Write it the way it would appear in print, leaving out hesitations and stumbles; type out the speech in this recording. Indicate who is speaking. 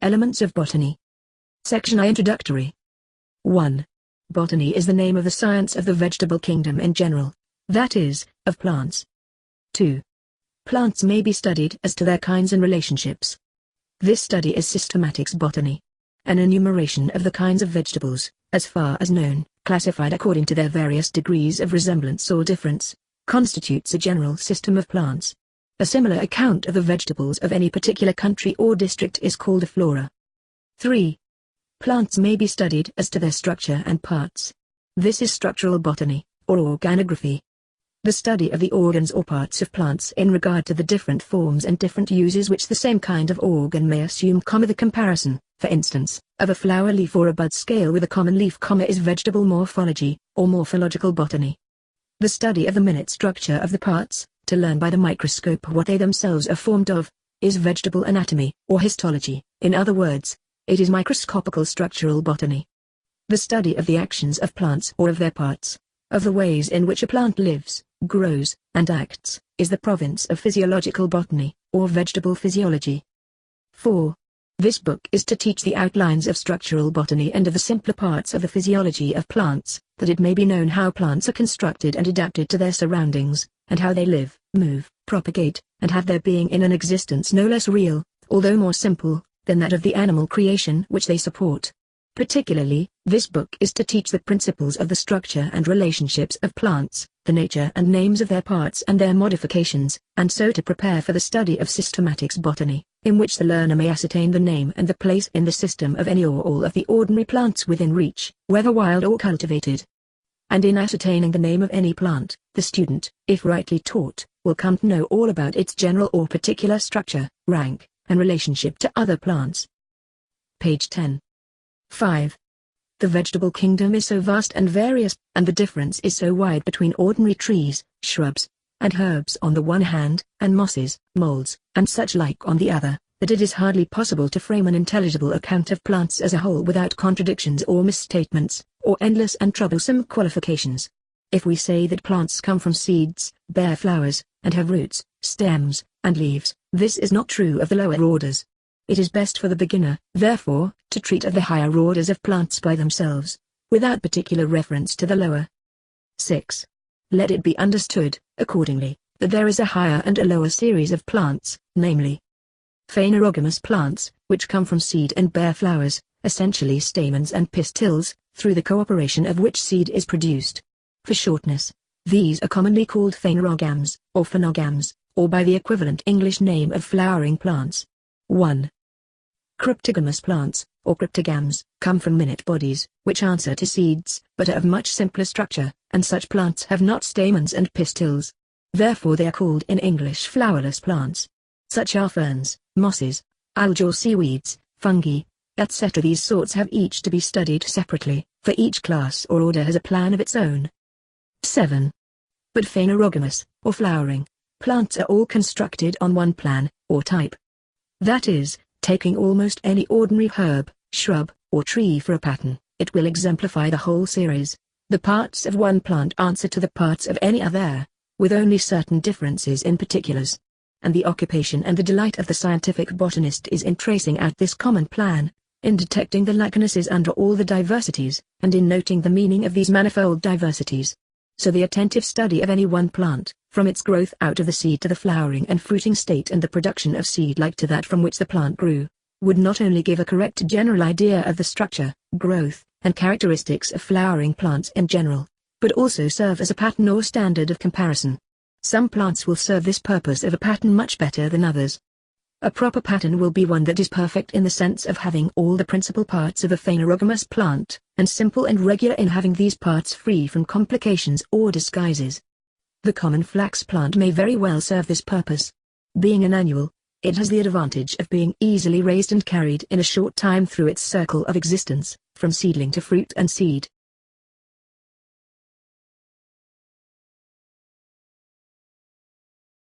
Speaker 1: Elements of Botany. Section I Introductory. 1. Botany is the name of the science of the vegetable kingdom in general, that is, of plants. 2. Plants may be studied as to their kinds and relationships. This study is systematics botany. An enumeration of the kinds of vegetables, as far as known, classified according to their various degrees of resemblance or difference, constitutes a general system of plants. A similar account of the vegetables of any particular country or district is called a flora. 3. Plants may be studied as to their structure and parts. This is structural botany, or organography. The study of the organs or parts of plants in regard to the different forms and different uses which the same kind of organ may assume, the comparison, for instance, of a flower leaf or a bud scale with a common leaf, is vegetable morphology, or morphological botany. The study of the minute structure of the parts, to learn by the microscope what they themselves are formed of, is vegetable anatomy, or histology. In other words, it is microscopical structural botany. The study of the actions of plants or of their parts, of the ways in which a plant lives, grows, and acts, is the province of physiological botany, or vegetable physiology. 4. This book is to teach the outlines of structural botany and of the simpler parts of the physiology of plants, that it may be known how plants are constructed and adapted to their surroundings, and how they live, move, propagate, and have their being in an existence no less real, although more simple, than that of the animal creation which they support. Particularly, this book is to teach the principles of the structure and relationships of plants, the nature and names of their parts and their modifications, and so to prepare for the study of systematics botany, in which the learner may ascertain the name and the place in the system of any or all of the ordinary plants within reach, whether wild or cultivated. And in ascertaining the name of any plant, the student, if rightly taught, will come to know all about its general or particular structure, rank, and relationship to other plants. Page 10. 5. The vegetable kingdom is so vast and various, and the difference is so wide between ordinary trees, shrubs, and herbs on the one hand, and mosses, molds, and such like on the other, that it is hardly possible to frame an intelligible account of plants as a whole without contradictions or misstatements, or endless and troublesome qualifications. If we say that plants come from seeds, bear flowers, and have roots, stems, and leaves, this is not true of the lower orders. It is best for the beginner, therefore, to treat of the higher orders of plants by themselves, without particular reference to the lower. 6. Let it be understood, accordingly, that there is a higher and a lower series of plants, namely, phanerogamous plants, which come from seed and bear flowers, essentially stamens and pistils, through the cooperation of which seed is produced. For shortness, these are commonly called phanerogams, or phanogams, or by the equivalent English name of flowering plants. 1. Cryptogamous plants, or cryptogams, come from minute bodies, which answer to seeds, but are of much simpler structure, and such plants have not stamens and pistils. Therefore they are called in English flowerless plants. Such are ferns, mosses, algae or seaweeds, fungi, etc. These sorts have each to be studied separately, for each class or order has a plan of its own. 7. But phanerogamous, or flowering, plants are all constructed on one plan, or type. That is, taking almost any ordinary herb, shrub, or tree for a pattern, it will exemplify the whole series. The parts of one plant answer to the parts of any other, with only certain differences in particulars. And the occupation and the delight of the scientific botanist is in tracing out this common plan, in detecting the likenesses under all the diversities, and in noting the meaning of these manifold diversities. So the attentive study of any one plant, from its growth out of the seed to the flowering and fruiting state and the production of seed like to that from which the plant grew, would not only give a correct general idea of the structure, growth, and characteristics of flowering plants in general, but also serve as a pattern or standard of comparison. Some plants will serve this purpose of a pattern much better than others. A proper pattern will be one that is perfect in the sense of having all the principal parts of a phanerogamous plant, and simple and regular in having these parts free from complications or disguises. The common flax plant may very well serve this purpose. Being an annual, it has the advantage of being easily raised and carried in a short time through its circle of existence, from seedling to fruit and seed.